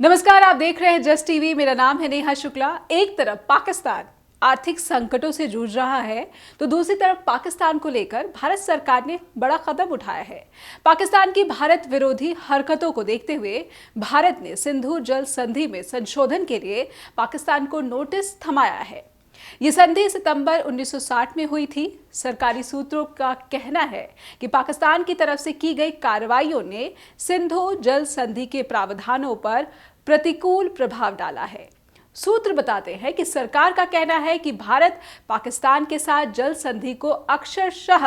नमस्कार, आप देख रहे हैं जस्ट टीवी। मेरा नाम है नेहा शुक्ला। एक तरफ पाकिस्तान आर्थिक संकटों से जूझ रहा है, तो दूसरी तरफ पाकिस्तान को लेकर भारत सरकार ने बड़ा कदम उठाया है। पाकिस्तान की भारत विरोधी हरकतों को देखते हुए भारत ने सिंधु जल संधि में संशोधन के लिए पाकिस्तान को नोटिस थमाया है। ये संधि सितंबर 1960 में हुई थी। सरकारी सूत्रों का कहना है कि पाकिस्तान की तरफ से की गई कार्रवाइयों ने सिंधु जल संधि के प्रावधानों पर प्रतिकूल प्रभाव डाला है। सूत्र बताते हैं कि सरकार का कहना है कि भारत पाकिस्तान के साथ जल संधि को अक्षरशः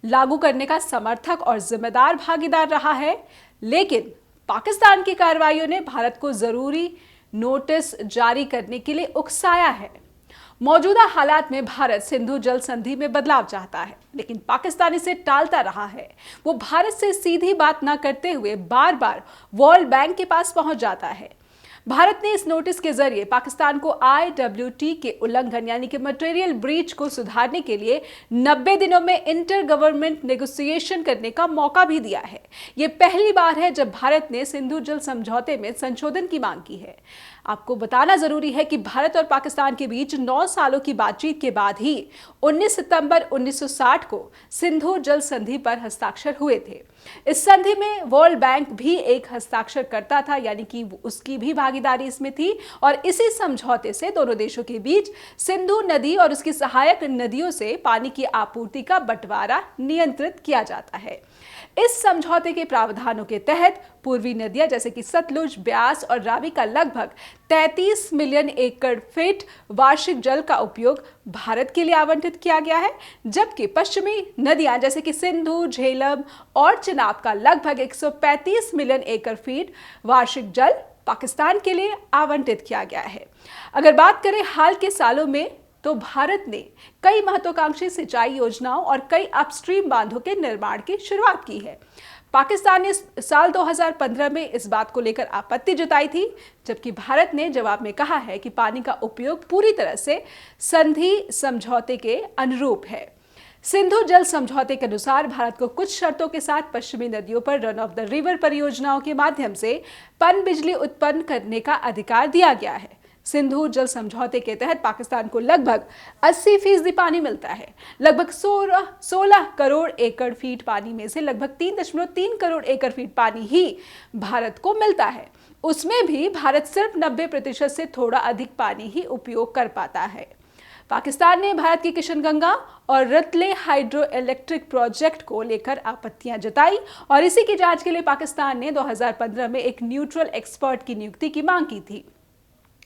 लागू करने का समर्थक और जिम्मेदार भागीदार रहा है, लेकिन पाकिस्तान की कार्रवाइयों ने भारत को जरूरी नोटिस जारी करने के लिए उकसाया है। मौजूदा हालात में भारत सिंधु जल संधि में बदलाव चाहता है, लेकिन पाकिस्तान इसे टालता रहा है। वो भारत से सीधी बात न करते हुए बार बार वर्ल्ड बैंक के पास पहुंच जाता है। भारत ने इस नोटिस के जरिए पाकिस्तान को IWT के उल्लंघन यानी कि मटेरियल ब्रीच को सुधारने के लिए 90 दिनों में इंटर गवर्नमेंट नेगोशिएशन करने का मौका भी दिया है। ये पहली बार है जब भारत ने सिंधु जल समझौते में संशोधन की मांग की है। आपको बताना जरूरी है कि भारत और पाकिस्तान के बीच 9 सालों की बातचीत के बाद ही 19 सितंबर 1960 को सिंधु जल संधि पर हस्ताक्षर हुए थे। इस संधि में वर्ल्ड बैंक भी एक हस्ताक्षर करता था, यानी कि उसकी भी भागीदारी इसमें थी, और इसी समझौते से दोनों देशों के बीच सिंधु नदी और उसकी सहायक नदियों से पानी की आपूर्ति का बंटवारा नियंत्रित किया जाता है। इस समझौते के प्रावधानों के तहत पूर्वी नदियां जैसे कि सतलुज, ब्यास और रावी का लगभग 33 मिलियन एकड़ फीट वार्षिक जल का उपयोग भारत के लिए आवंटित किया गया है, जबकि पश्चिमी नदियां जैसे कि सिंधु, झेलम और चिनाब का लगभग 135 मिलियन एकड़ फीट वार्षिक जल पाकिस्तान के लिए आवंटित किया गया है। अगर बात करें हाल के सालों में, तो भारत ने कई महत्वाकांक्षी सिंचाई योजनाओं और कई अपस्ट्रीम बांधों के निर्माण की शुरुआत की है। पाकिस्तान ने साल 2015 में इस बात को लेकर आपत्ति जताई थी, जबकि भारत ने जवाब में कहा है कि पानी का उपयोग पूरी तरह से संधि समझौते के अनुरूप है। सिंधु जल समझौते के अनुसार भारत को कुछ शर्तों के साथ पश्चिमी नदियों पर रन ऑफ द रिवर परियोजनाओं के माध्यम से पनबिजली उत्पन्न करने का अधिकार दिया गया है। सिंधु जल समझौते के तहत पाकिस्तान को लगभग 80% पानी मिलता है। लगभग 16 करोड़ एकड़ फीट पानी में से लगभग 3.3 करोड़ एकड़ फीट पानी ही भारत को मिलता है। उसमें भी भारत सिर्फ 90% से थोड़ा अधिक पानी ही उपयोग कर पाता है। पाकिस्तान ने भारत की किशनगंगा और रतले हाइड्रो इलेक्ट्रिक प्रोजेक्ट को लेकर आपत्तियां जताई, और इसी की जांच के लिए पाकिस्तान ने 2015 में एक न्यूट्रल एक्सपर्ट की नियुक्ति की मांग की थी।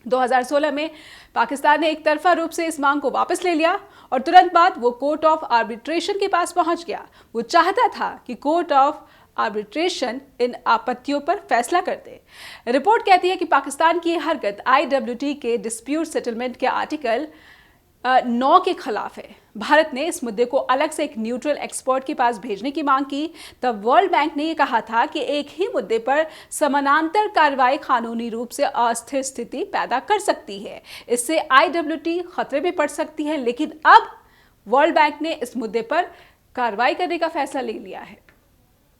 2016 में पाकिस्तान ने एक तरफा रूप से इस मांग को वापस ले लिया और तुरंत बाद वो कोर्ट ऑफ आर्बिट्रेशन के पास पहुंच गया। वो चाहता था कि कोर्ट ऑफ आर्बिट्रेशन इन आपत्तियों पर फैसला कर दे। रिपोर्ट कहती है कि पाकिस्तान की यह हरकत IWT के डिस्प्यूट सेटलमेंट के आर्टिकल 9 के खिलाफ है। भारत ने इस मुद्दे को अलग से एक न्यूट्रल एक्सपर्ट के पास भेजने की मांग की। तब वर्ल्ड बैंक ने यह कहा था कि एक ही मुद्दे पर समानांतर कार्रवाई कानूनी रूप से अस्थिर स्थिति पैदा कर सकती है। इससे IWT खतरे में पड़ सकती है, लेकिन अब वर्ल्ड बैंक ने इस मुद्दे पर कार्रवाई करने का फैसला ले लिया है।